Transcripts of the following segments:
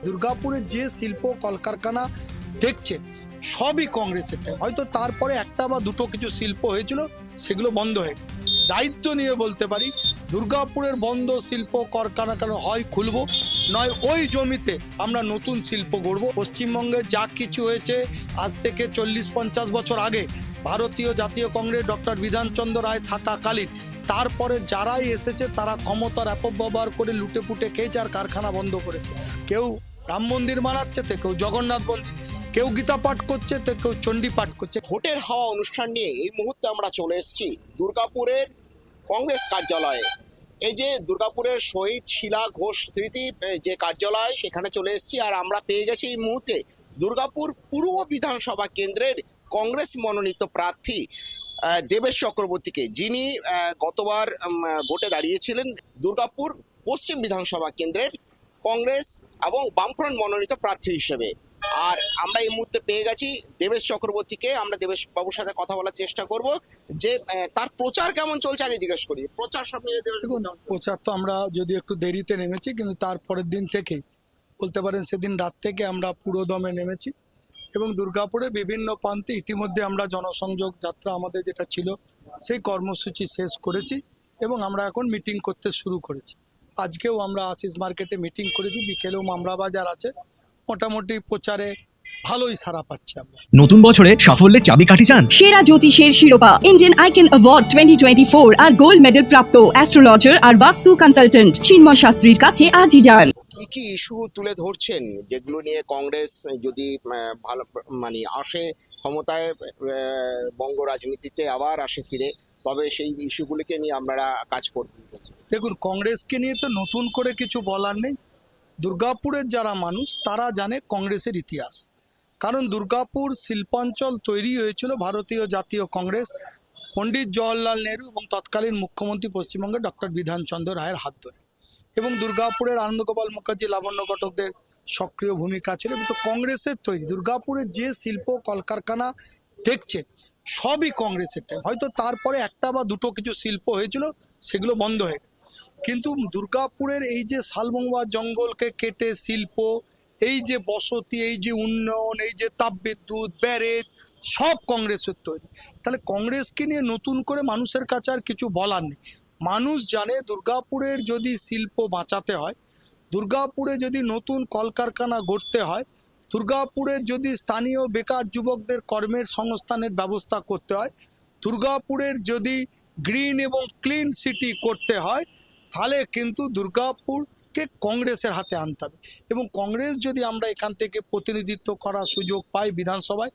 দুর্গাপুরের যে শিল্প কলকারখানা দেখছেন সবই কংগ্রেসের টাইম। হয়তো তারপরে একটা বা দুটো কিছু শিল্প হয়েছিল, সেগুলো বন্ধ হয়ে গেল। দায়িত্ব নিয়ে বলতে পারি, দুর্গাপুরের বন্ধ শিল্প কারখানা হয় খুলবো, নয় ওই জমিতে আমরা নতুন শিল্প গড়ব। পশ্চিমবঙ্গে যা কিছু হয়েছে আজ থেকে 40-50 বছর আগে ভারতীয় জাতীয় কংগ্রেস ডক্টর বিধানচন্দ্র রায় থাকাকালীন, তারপরে যারাই এসেছে তারা ক্ষমতার অপব্যবহার করে লুটে পুটে খেয়েছে আর কারখানা বন্ধ করেছে। কেউ রাম মন্দির বানাচ্ছে, তো কেউ জগন্নাথ মন্দির, কেউ গীতা পাঠ করছে, তো কেউ চণ্ডী পাঠ করছে। ভোটের হাওয়া অনুষ্ঠান নিয়ে এই মুহূর্তে আমরা চলে এসেছি দুর্গাপুরের কংগ্রেস কার্যালয়ে। এই যে দুর্গাপুরের শহীদ শিলা ঘোষ স্মৃতি যে কার্যালয়, সেখানে চলে এসেছি। আর আমরা পেয়ে গেছি এই মুহূর্তে দুর্গাপুর পূর্ব বিধানসভা কেন্দ্রের কংগ্রেস মনোনীত প্রার্থী দেবেশ চক্রবর্তীকে, যিনি গতবার ভোটে দাঁড়িয়েছিলেন দুর্গাপুর পশ্চিম বিধানসভা কেন্দ্রের কংগ্রেস এবং বামফ্রন্ট মনোনীত প্রার্থী হিসেবে। আর আমরা এই মুহূর্তে পেয়ে গেছি দেবেশ চক্রবর্তীকে। আমরা দেবেশ বাবুর সাথে কথা বলার চেষ্টা করব যে তার প্রচার কেমন চলছে। আগে জিজ্ঞেস করি, প্রচার সব মিলে দেবেশ দেখুন, প্রচার তো আমরা যদি একটু দেরিতে নেমেছি, কিন্তু তারপরের দিন থেকেই বলতে পারেন সেদিন রাত থেকে আমরা পুরোদমে নেমেছি এবং দুর্গাপুরের বিভিন্ন প্রান্তে ইতিমধ্যে আমরা জনসংযোগ যাত্রা আমাদের যেটা ছিল সেই কর্মসূচি শেষ করেছি এবং আমরা এখন মিটিং করতে শুরু করেছি। আজকেও আমরা আশিস মার্কেটে মিটিং করেছি, বিকেলেও মামরা বাজার আছে। মোটামুটি প্রচারে ভালোই সাড়া পাচ্ছি আমরা। নতুন বছরে সাফল্যের চাবিকাঠি চান? সেরা জ্যোতিষের শিরোপা ইন্ডিয়ান আইকন অ্যাওয়ার্ড 2024 আর গোল্ড মেডেল প্রাপ্ত অ্যাস্ট্রোলজার আর বাস্তু কনসালটেন্ট চিন্ময় শাস্ত্রীর কাছে আজই যান। কি কি ইস্যু তুলে ধরছেন যেগুলো নিয়ে কংগ্রেস যদি ভালো মানে আসে ক্ষমতায়, বঙ্গ রাজনীতিতে আবার আসে ফিরে, তবে সেই ইস্যুগুলিকে নিয়ে আপনারা কাজ করবেন? দেখুন, কংগ্রেসকে নিয়ে তো নতুন করে কিছু বলার নেই। দুর্গাপুরের যারা মানুষ তারা জানে কংগ্রেসের ইতিহাস, কারণ দুর্গাপুর শিল্পাঞ্চল তৈরি হয়েছিল ভারতীয় জাতীয় কংগ্রেস, পণ্ডিত জওহরলাল নেহরু এবং তৎকালীন মুখ্যমন্ত্রী পশ্চিমবঙ্গের ডক্টর বিধানচন্দ্র রায়ের হাত ধরে। এবং দুর্গাপুরের আনন্দগোপাল মুখার্জি, লাবণ্য ঘটকদের সক্রিয় ভূমিকা ছিল। কিন্তু কংগ্রেসের তৈরি দুর্গাপুরের যে শিল্প কলকারখানা দেখছেন সবই কংগ্রেসের টাইম। হয়তো তারপরে একটা বা দুটো কিছু শিল্প হয়েছিল, সেগুলো বন্ধ হয়ে গেল। কিন্তু দুর্গাপুরের এই যে শালমহুয়া জঙ্গলকে কেটে শিল্প, এই যে বসতি, এই যে উন্নয়ন, এই যে তাপবিদ্যুৎ, ব্যারেজ, সব কংগ্রেসের তৈরি। তাহলে কংগ্রেসকে নিয়ে নতুন করে মানুষের কাছে আর কিছু বলার নেই। মানুষ জানে দুর্গাপুরের যদি শিল্প বাঁচাতে হয়, দুর্গাপুরে যদি নতুন কলকারখানা গড়তে হয়, দুর্গাপুরের যদি স্থানীয় বেকার যুবকদের কর্মের সংস্থানের ব্যবস্থা করতে হয়, দুর্গাপুরের যদি গ্রিন এবং ক্লিন সিটি করতে হয়, তাহলে কিন্তু দুর্গাপুরকে কংগ্রেসের হাতে আনতে হবে। এবং কংগ্রেস যদি আমরা এখান থেকে প্রতিনিধিত্ব করার সুযোগ পাই বিধানসভায়,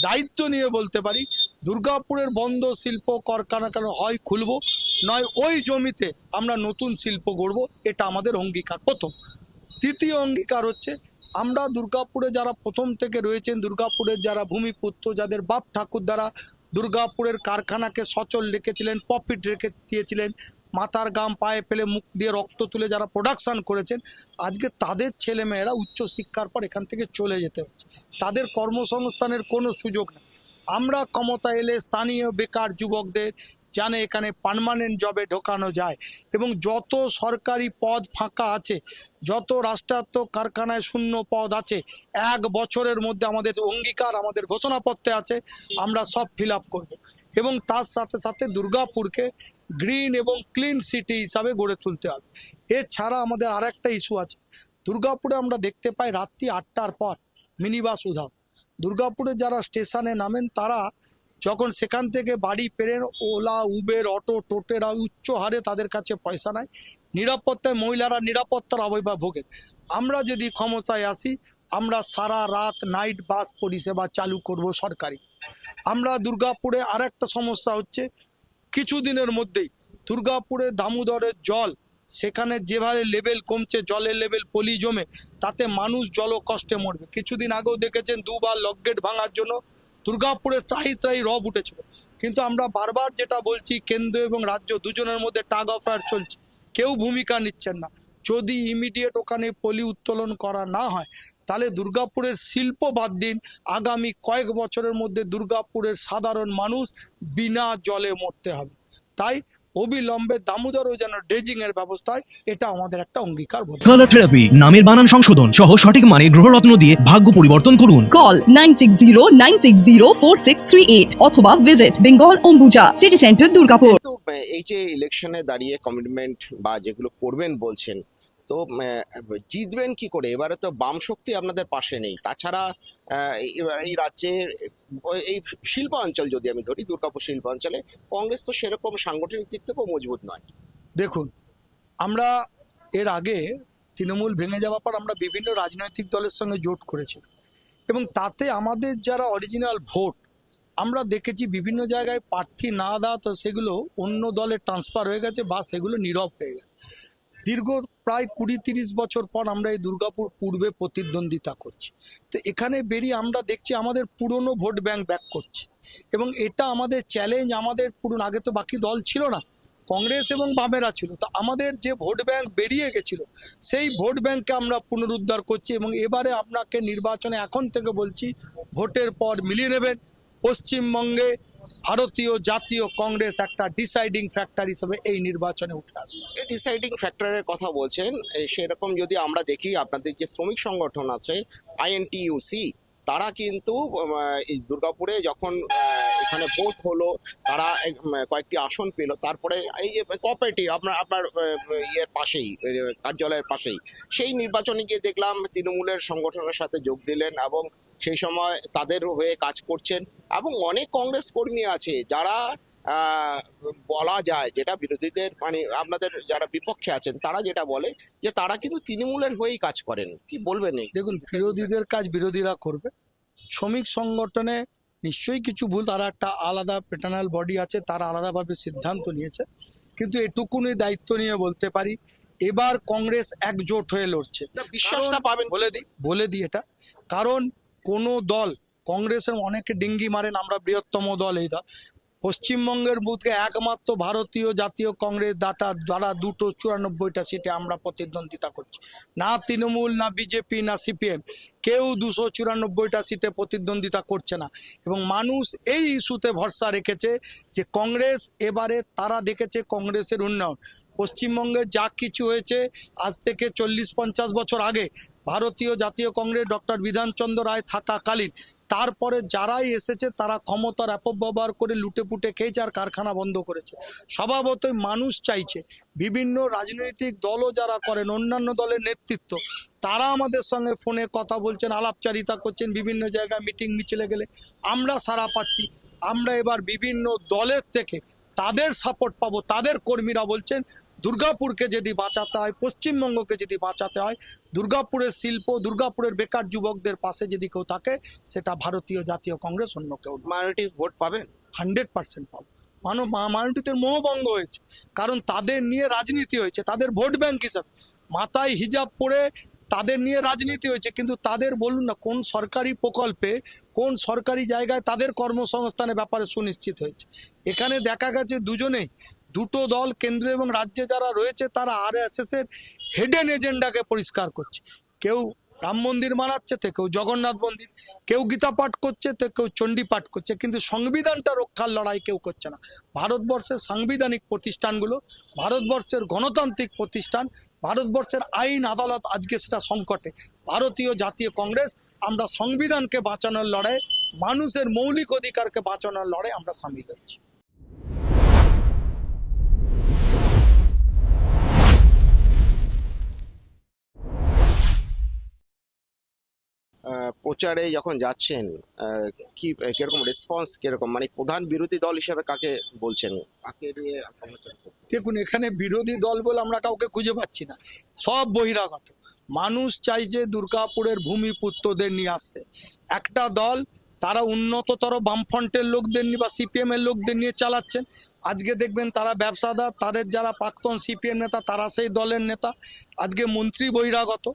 দায়িত্ব নিয়ে বলতে পারি, দুর্গাপুরের বন্ধ শিল্প কারখানা হয় খুলবো, নয় ওই জমিতে আমরা নতুন শিল্প গড়ব। এটা আমাদের অঙ্গীকার প্রথম। দ্বিতীয় অঙ্গীকার হচ্ছে, আমরা দুর্গাপুরে যারা প্রথম থেকে রয়েছেন, দুর্গাপুরের যারা ভূমিপুত্র, যাদের বাপ ঠাকুর দ্বারা দুর্গাপুরের কারখানাকে সচল রেখেছিলেন, প্রফিট রেখে দিয়েছিলেন, মাথার গাম পায়ে ফেলে মুখ দিয়ে রক্ত তুলে যারা প্রোডাকশান করেছেন, আজকে তাদের ছেলেমেয়েরা উচ্চশিক্ষার পর এখান থেকে চলে যেতে হচ্ছে। তাদের কর্মসংস্থানের কোনো সুযোগ নেই। আমরা ক্ষমতা এলে স্থানীয় বেকার যুবকদের জানে এখানে পার্মানেন্ট জবে ঢোকানো যায় এবং যত সরকারি পদ ফাঁকা আছে, যত রাষ্ট্রায়ত্ত কারখানায় শূন্য পদ আছে, 1 বছরের মধ্যে আমাদের অঙ্গীকার, আমাদের ঘোষণাপত্রে আছে, আমরা সব ফিল আপ করবো। এবং তার সাথে সাথে দুর্গাপুরকে গ্রিন এবং ক্লিন সিটি হিসাবে গড়ে তুলতে হবে। এছাড়া আমাদের আর একটা ইস্যু আছে। দুর্গাপুরে আমরা দেখতে পাই রাত্রি 8টার পর মিনি বাস উধাও। দুর্গাপুরে যারা স্টেশনে নামেন তারা যখন সেখান থেকে বাড়ি ফেরেন, ওলা, উবের, অটো, টোটোরা উচ্চ হারে তাদের কাছে পয়সা নাই। নিরাপত্তায় মহিলারা নিরাপত্তার অভাবে ভোগেন। আমরা যদি ক্ষমতায় আসি, আমরা সারা রাত নাইট বাস পরিষেবা চালু করব সরকারি। আমরা দুর্গাপুরে আর একটা সমস্যা হচ্ছে, কিছুদিনের মধ্যেই দুর্গাপুরে দামোদরের জল, সেখানে যেভাবে লেভেল কমছে, জলের লেভেল পলি জমে, তাতে মানুষ জল কষ্টে মরবে। কিছুদিন আগেও দেখেছেন 2বার লকগেট ভাঙার জন্য দুর্গাপুরে ত্রাহি ত্রাহি রব উঠেছিল। কিন্তু আমরা বারবার যেটা বলছি, কেন্দ্র এবং রাজ্য দুজনের মধ্যে টাগ অফ ওয়ার চলছে, কেউ ভূমিকা নিচ্ছেন না। যদি ইমিডিয়েট ওখানে পলি উত্তোলন করা না হয়, তাহলে দুর্গাপুরের শিল্প বাদ দিন, আগামী কয়েক বছরের মধ্যে দুর্গাপুরের সাধারণ মানুষ বিনা জলে মরতে হবে। তাই অবিলম্বে দামোদরও যেন ড্রেজিং এর ব্যবস্থা হয়, এটা আমাদের একটা অঙ্গীকার বোধ। কালার থেরাপি, নামের বানান সংশোধন সহ সঠিক মানের গ্রহরত্ন দিয়ে ভাগ্য পরিবর্তন করুন। Call 9609604638 অথবা visit Bengal Ombuja City Center, Durgapur. তো এই যে ইলেকশনে দাঁড়িয়ে কমিটমেন্ট বা যেগুলো করবেন বলছেন, তো জিতবেন কি করে? এবারে তো বাম শক্তি আপনাদের পাশে নেই। তাছাড়া এবার এই রাজ্যের এই শিল্পাঞ্চল যদি আমি ধরি, দুর্গাপুর শিল্পাঞ্চলে কংগ্রেস তো সেরকম সাংগঠনিক দিক থেকেও মজবুত নয়। দেখুন, আমরা এর আগে তৃণমূল ভেঙে যাওয়ার পর আমরা বিভিন্ন রাজনৈতিক দলের সঙ্গে জোট করেছিলাম এবং তাতে আমাদের যারা অরিজিনাল ভোট আমরা দেখেছি বিভিন্ন জায়গায় প্রার্থী না দেওয়া, তো সেগুলো অন্য দলে ট্রান্সফার হয়ে গেছে বা সেগুলো নীরব হয়ে গেছে। দীর্ঘ প্রায় 20-30 বছর পর আমরা এই দুর্গাপুর পূর্বে প্রতিদ্বন্দ্বিতা করছি, তো এখানে বেরিয়ে আমরা দেখছি আমাদের পুরনো ভোট ব্যাংক ব্যাক করছে এবং এটা আমাদের চ্যালেঞ্জ। আমাদের পুরনো, আগে তো বাকি দল ছিল না, কংগ্রেস এবং বামেরা ছিল, তো আমাদের যে ভোট ব্যাংক বেরিয়ে গেছিল সেই ভোট ব্যাংককে আমরা পুনরুদ্ধার করছি এবং এবারে আপনাকে নির্বাচনে এখন থেকে বলছি, ভোটের পর মিলিয়ে নেবেন, পশ্চিমবঙ্গে ভারতীয় জাতীয় কংগ্রেস একটা ডিসাইডিং ফ্যাক্টর হিসেবে এই নির্বাচনে উঠে আসবে। এই ডিসাইডিং ফ্যাক্টরের কথা বলছেন, সেরকম যদি আমরা দেখি আপনাদের যে শ্রমিক সংগঠন আছে আইএনটিইউসি, তারা কিন্তু এই দুর্গাপুরে যখন এখানে ভোট হলো, তারা কয়েকটি আসন পেল, তারপরে এই যে কোঅপারেটিভ আপনার ইয়ের পাশেই, কার্যালয়ের পাশেই, সেই নির্বাচনে গিয়ে দেখলাম তৃণমূলের সংগঠনের সাথে যোগ দিলেন এবং সেই সময় তাদের হয়ে কাজ করছেন। এবং অনেক কংগ্রেস কর্মী আছে যারা বলা যায়, যেটা বিরোধীদের মানে আপনাদের যারা বিপক্ষে আছেন তারা যেটা বলে যে তারা কিন্তু তৃণমূলের হয়েই কাজ করেন। কি বলবেন? দেখুন, বিরোধীদের কাজ বিরোধীরা করবে। শ্রমিক সংগঠনে নিশ্চয়ই কিছু ভুল, তারা একটা আলাদা প্যাটার্নাল বডি আছে, তারা আলাদাভাবে সিদ্ধান্ত নিয়েছে, কিন্তু এটুকুনি দায়িত্ব নিয়ে বলতে পারি এবার কংগ্রেস একজোট হয়ে লড়ছে। বিশ্বাসটা কারণ পাবেন? বলে দিই এটা, কারণ কোনো দল, কংগ্রেসের অনেকে ডিঙ্গি মারেন আমরা বৃহত্তম দল, এই দল পশ্চিমবঙ্গের বুথকে একমাত্র ভারতীয় জাতীয় কংগ্রেস দ্বারা 294টা সিটে আমরা প্রতিদ্বন্দ্বিতা করছি। না তৃণমূল, না বিজেপি, না সিপিএম, কেউ 294টা সিটে প্রতিদ্বন্দ্বিতা করছে না এবং মানুষ এই ইস্যুতে ভরসা রেখেছে যে কংগ্রেস এবারে, তারা দেখেছে কংগ্রেসের উন্নয়ন। পশ্চিমবঙ্গে যা কিছু হয়েছে আজ থেকে 40-50 বছর আগে ভারতীয় জাতীয় কংগ্রেস ডক্টর বিধানচন্দ্র রায় থাকাকালীন, তারপরে যারাই এসেছে তারা ক্ষমতার অপব্যবহার করে লুটেপুটে খেয়েছে আর কারখানা বন্ধ করেছে। স্বভাবতই মানুষ চাইছে, বিভিন্ন রাজনৈতিক দলও যারা করেন, অন্যান্য দলের নেতৃত্ব, তারা আমাদের সঙ্গে ফোনে কথা বলছেন, আলাপচারিতা করছেন, বিভিন্ন জায়গায় মিটিং মিছিলে গেলে আমরা সাড়া পাচ্ছি। আমরা এবার বিভিন্ন দলের থেকে তাদের সাপোর্ট পাবো। তাদের কর্মীরা বলছেন দুর্গাপুরকে যদি বাঁচাতে হয়, পশ্চিমবঙ্গকে যদি বাঁচাতে হয়, দুর্গাপুরের শিল্প, দুর্গাপুরের বেকার যুবকদের পাশে যদি কেউ থাকে সেটা ভারতীয় জাতীয় কংগ্রেস, অন্য কেউ। মাইনরিটি ভোট পাবেন? 100% পাবো। মাইনরিটিদের মোহভঙ্গ হয়েছে, কারণ তাদের নিয়ে রাজনীতি হয়েছে, তাদের ভোট ব্যাংক হিসাবে মাথায় হিজাব পরে তাদের নিয়ে রাজনীতি হয়েছে, কিন্তু তাদের বলুন না কোন সরকারি প্রকল্পে, কোন সরকারি জায়গায় তাদের কর্মসংস্থানের ব্যাপারে সুনিশ্চিত হয়েছে। এখানে দেখা গেছে দুজনেই, দুটো দল কেন্দ্র এবং রাজ্যে যারা রয়েছে তারা RSS এর হেডেন এজেন্ডাকে পরিষ্কার করছে। কেউ রাম মন্দির বানাচ্ছে, তো কেউ জগন্নাথ মন্দির, কেউ গীতা পাঠ করছে, তো কেউ চণ্ডী পাঠ করছে, কিন্তু সংবিধানটা রক্ষার লড়াই কেউ করছে না। ভারতবর্ষের সাংবিধানিক প্রতিষ্ঠানগুলো, ভারতবর্ষের গণতান্ত্রিক প্রতিষ্ঠান, ভারতবর্ষের আইন আদালত আজকে সেটা সংকটে। ভারতীয় জাতীয় কংগ্রেস আমরা সংবিধানকে বাঁচানোর লড়াই, মানুষের মৌলিক অধিকারকে বাঁচানোর লড়াই আমরা সামিল হয়েছি। প্রচারে যখন যাচ্ছেন, কি কিরকম রেসপন্স, কিরকম মানে প্রধান বিরোধী দল হিসেবে কাকে বলছেন, কাকে নিয়ে সমালোচনা করছেন? দেখুন, এখানে বিরোধী দল বলে আমরা কাউকে খুঁজে পাচ্ছি না, সব বহিরাগত। মানুষ চাইছে দুর্গাপুরের ভূমিপুত্রদের নিয়ে আসতে। একটা দল তারা উন্নততর বামফ্রন্টের লোকদের নিয়ে বা সিপিএম এর লোকদের নিয়ে চালাচ্ছেন। আজকে দেখবেন তারা ব্যবসাদার, তাদের যারা প্রাক্তন সিপিএম নেতা তারা সেই দলের নেতা। আজকে মন্ত্রী বহিরাগত,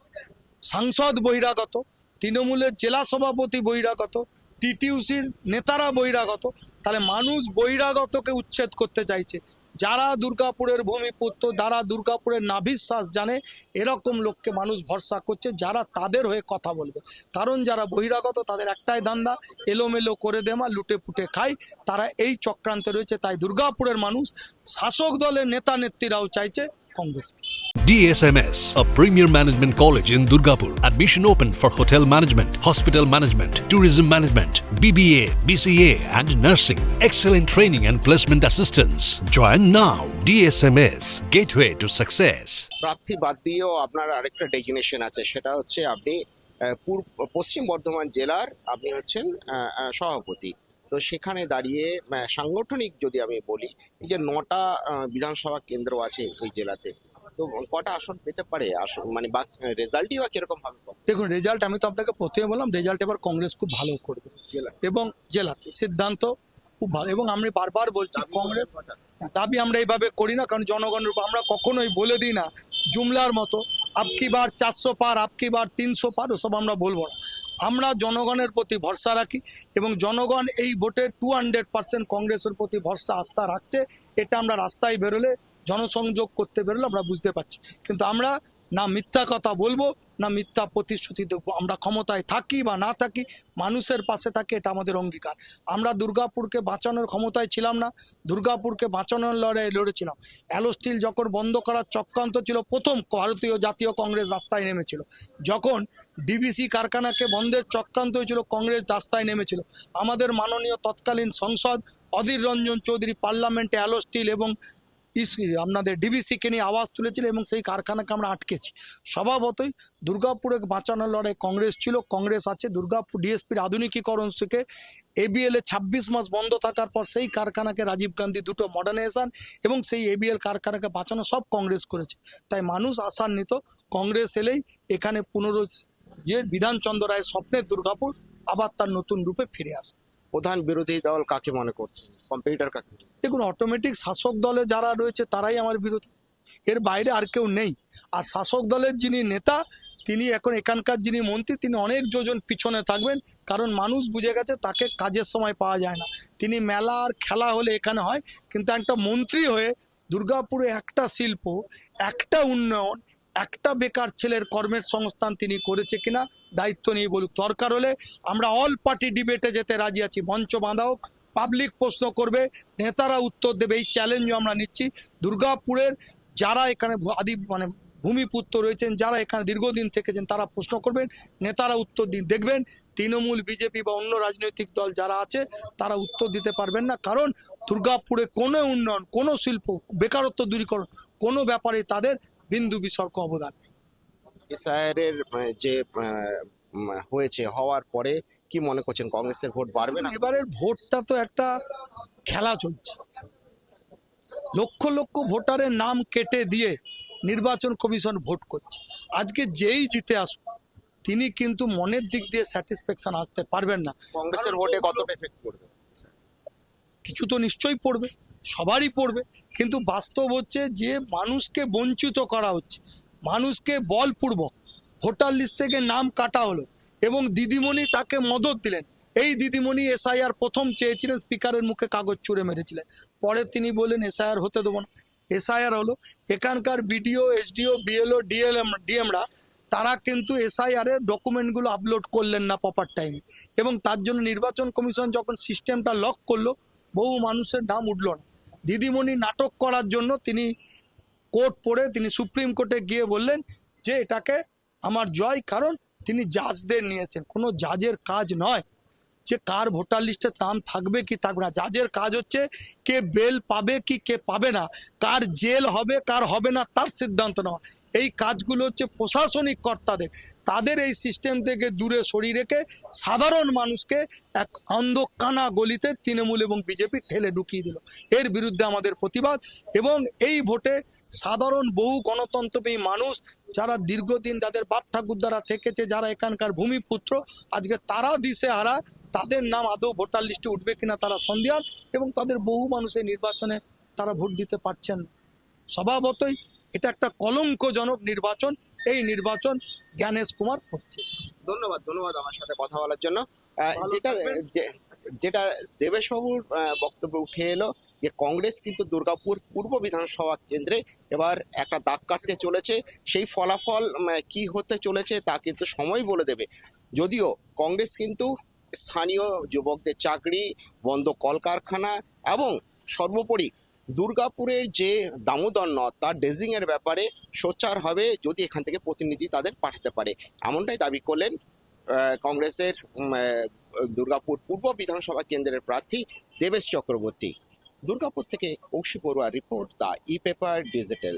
সাংসদ বহিরাগত, তৃণমূলের জেলা সভাপতি বহিরাগত, টিটিউসির নেতারা বহিরাগত। তাহলে মানুষ বহিরাগতকে উচ্ছেদ করতে চাইছে। যারা দুর্গাপুরের ভূমিপুত্র, যারা দুর্গাপুরের নাভিশ্বাস জানে, এরকম লোককে মানুষ ভরসা করছে যারা তাদের হয়ে কথা বলবে। কারণ যারা বহিরাগত তাদের একটাই ধান্দা, এলোমেলো করে দেওয়া, লুটে পুটে খায়, তারা এই চক্রান্তে রয়েছে। তাই দুর্গাপুরের মানুষ শাসক দলের নেতা নেত্রীরাও চাইছে কংগ্রেসকে। DSMS, a premier management college in Durgapur. Admission open for hotel management, hospital management, tourism management, BBA, BCA, and nursing. Excellent training and placement assistance. Join now. DSMS, gateway to success. প্রার্থী বাদ দিয়েও আপনার আরেকটা designation আছে, সেটা হচ্ছে আপনি পশ্চিম বর্ধমান জেলার আপনি হচ্ছেন সভাপতি। তো সেখানে দাঁড়িয়ে সাংগঠনিক যদি আমি বলি, এই যে 9টা বিধানসভা কেন্দ্র আছে এই জেলাতে, তো কটা আসন পেতে পারে, আসন মানে বা রেজাল্টই বা কিরকম ভাবে পাবে? দেখুন, রেজাল্ট আমি তো আপনাকে প্রথমে বললাম, রেজাল্ট এবার কংগ্রেস খুব ভালো করবে জেলা এবং জেলাতে সিদ্ধান্ত খুব ভালো। এবং আমি বারবার বলছি, কংগ্রেস দাবি আমরা এইভাবে করি না, কারণ জনগণের উপর আমরা কখনোই বলে দিই না জুমলার মতো আপকি বার 400 পার, আপকি বার 300 পার, ওসব আমরা বলবো না। আমরা জনগণের প্রতি ভরসা রাখি এবং জনগণ এই ভোটে 200% কংগ্রেসের প্রতি ভরসা আস্থা রাখছে। এটা আমরা রাস্তায় বেরোলে, জনসংযোগ করতে বেরোলে আমরা বুঝতে পারছি। কিন্তু আমরা না মিথ্যা কথা বলবো, না মিথ্যা প্রতিশ্রুতি দেবো। আমরা ক্ষমতায় থাকি বা না থাকি, মানুষের পাশে থাকি, এটা আমাদের অঙ্গীকার। আমরা দুর্গাপুরকে বাঁচানোর ক্ষমতায় ছিলাম না, দুর্গাপুরকে বাঁচানোর লড়াই লড়েছিলাম। অ্যালো স্টিল যখন বন্ধ করার চক্রান্ত ছিল, প্রথম ভারতীয় জাতীয় কংগ্রেস রাস্তায় নেমেছিল। যখন ডিবিসি কারখানাকে বন্ধের চক্রান্ত হয়েছিল, কংগ্রেস রাস্তায় নেমেছিল। আমাদের মাননীয় তৎকালীন সংসদ অধীর রঞ্জন চৌধুরী পার্লামেন্টে অ্যালো স্টিল এবং আপনাদের ডিবিসিকে নিয়ে আওয়াজ তুলেছিল এবং সেই কারখানাকে আমরা আটকেছি। স্বভাবতই দুর্গাপুরে বাঁচানোর লড়াই কংগ্রেস ছিল, কংগ্রেস আছে। দুর্গাপুর ডিএসপির আধুনিকীকরণ থেকে ABL 26 মাস বন্ধ থাকার পর সেই কারখানাকে রাজীব গান্ধী 2টো মডার্নাইজেশন এবং সেই ABL কারখানাকে বাঁচানো সব কংগ্রেস করেছে। তাই মানুষ আশান্বিত, কংগ্রেস এলেই এখানে যে বিধানচন্দ্র রায়ের স্বপ্নের দুর্গাপুর আবার তার নতুন রূপে ফিরে আসে। প্রধান বিরোধী দল কাকে মনে করছেন, কম্পিটিটর কাকে? দেখুন, অটোমেটিক শাসক দলে যারা রয়েছে তারাই আমার বিরোধী, এর বাইরে আর কেউ নেই। আর শাসক দলের যিনি নেতা, তিনি এখন এখানকার যিনি মন্ত্রী, তিনি অনেক যোজন পিছনে থাকবেন। কারণ মানুষ বুঝে গেছে তাকে কাজের সময় পাওয়া যায় না। তিনি মেলা আর খেলা হলে এখানে হয়, কিন্তু একটা মন্ত্রী হয়ে দুর্গাপুরে একটা শিল্প, একটা উন্নয়ন, একটা বেকার ছেলের কর্মের সংস্থান তিনি করেছে কিনা দায়িত্ব নিয়ে বলুক। দরকার হলে আমরা অল পার্টি ডিবেটে যেতে রাজি আছি। মঞ্চ বাঁধা হোক, পাবলিক প্রশ্ন করবে, নেতারা উত্তর দেবে। এই চ্যালেঞ্জও আমরা নিচ্ছি। দুর্গাপুরের যারা এখানে ভূমিপুত্র রয়েছেন, যারা এখানে দীর্ঘদিন থেকেছেন, তারা প্রশ্ন করবেন, নেতারা উত্তর দিন। দেখবেন তৃণমূল, বিজেপি বা অন্য রাজনৈতিক দল যারা আছে তারা উত্তর দিতে পারবেন না। কারণ দুর্গাপুরে কোনো উন্নয়ন, কোনো শিল্প, বেকারত্ব দূরীকরণ, কোনো ব্যাপারে তাদের বিন্দু বিসর্গ অবদান নেই। এসআইআর এর যে হয়েছে, হওয়ার পরে কি মনে করছেন, কংগ্রেসের ভোট বাড়বে না? এবারের ভোটটা তো একটা খেলা চলছে। লক্ষ লক্ষ ভোটারের নাম কেটে দিয়ে নির্বাচন কমিশন ভোট করছে। আজকে যেই জিতে আসুক, তিনি কিন্তু মনের দিক দিয়ে স্যাটিসফ্যাকশন আসতে পারবেন না। কংগ্রেসের ভোটে কতটা এফেক্ট পড়বে? কিছু তো নিশ্চয়ই পড়বে, সবারই পড়বে। কিন্তু বাস্তব হচ্ছে যে মানুষকে বঞ্চিত করা হচ্ছে, মানুষকে বলপূর্বক ভোটার লিস্ট থেকে নাম কাটা হলো এবং দিদিমণি তাকে মদত দিলেন। এই দিদিমণি এসআইআর প্রথম চেয়েছিলেন, স্পিকারের মুখে কাগজ ছুঁড়ে মেরেছিলেন। পরে তিনি বললেন এসআইআর হতে দেবো না। এসআইআর হলো, এখানকার বিডিও, এসডিও, বিএলও, ডিএমরা তারা কিন্তু এসআইআর এর ডকুমেন্টগুলো আপলোড করলেন না প্রপার টাইমে, এবং তার জন্য নির্বাচন কমিশন যখন সিস্টেমটা লক করলো, বহু মানুষের নাম উঠলো না। দিদিমণি নাটক করার জন্য তিনি কোর্ট পড়ে তিনি সুপ্রিম কোর্টে গিয়ে বললেন যে এটাকে আমার জয়, কারণ তিনি জাজদের নিয়েছেন। কোনো জাজের কাজ নয় যে কার ভোটার লিস্টে নাম থাকবে কি থাকবে না। জাজের কাজ হচ্ছে কে বেল পাবে কি কে পাবে না, কার জেল হবে কার হবে না তার সিদ্ধান্ত নেওয়া। এই কাজগুলো হচ্ছে প্রশাসনিক কর্তাদের। তাদের এই সিস্টেম থেকে দূরে সরিয়ে রেখে সাধারণ মানুষকে এক অন্ধকানা গলিতে তৃণমূল এবং বিজেপি ঠেলে ঢুকিয়ে দিল। এর বিরুদ্ধে আমাদের প্রতিবাদ। এবং এই ভোটে সাধারণ বহু গণতন্ত্রপ্রেমী মানুষ, যারা দীর্ঘদিন যাদের বাপ ঠাকুর দ্বারা থেকেছে, যারা এখানকার ভূমিপুত্র, আজকে তারা দিশেহারা। তাদের নাম আদৌ ভোটার লিস্টে উঠবে কিনা তারা সন্দিহান, এবং তাদের বহু মানুষের নির্বাচনে তারা ভোট দিতে পারছেন। স্বভাবতই এটা একটা কলঙ্কজনক নির্বাচন। এই নির্বাচন জ্ঞানেশ কুমার করছে। ধন্যবাদ আমার সাথে কথা বলার জন্য। যেটা দেবেশবাবুর বক্তব্য উঠে এলো যে কংগ্রেস কিন্তু দুর্গাপুর পূর্ব বিধানসভা কেন্দ্রে এবার একটা দাগ কাটতে চলেছে। সেই ফলাফল কি হতে চলেছে তা কিন্তু সময় বলে দেবে। যদিও কংগ্রেস কিন্তু স্থানীয় যুবকদের চাকরি, বন্ধ কলকারখানা এবং সর্বোপরি দুর্গাপুরের যে দামোদর নদ তার ড্রেজিংয়ের ব্যাপারে সোচ্চার হবে যদি এখান থেকে প্রতিনিধি তাদের পাঠাতে পারে, এমনটাই দাবি করলেন কংগ্রেসের দুর্গাপুর পূর্ব বিধানসভা কেন্দ্রের প্রার্থী দেবেশ চক্রবর্তী। দুর্গাপুর থেকে কৌশিক বড়ুয়ার report, the E paper digital.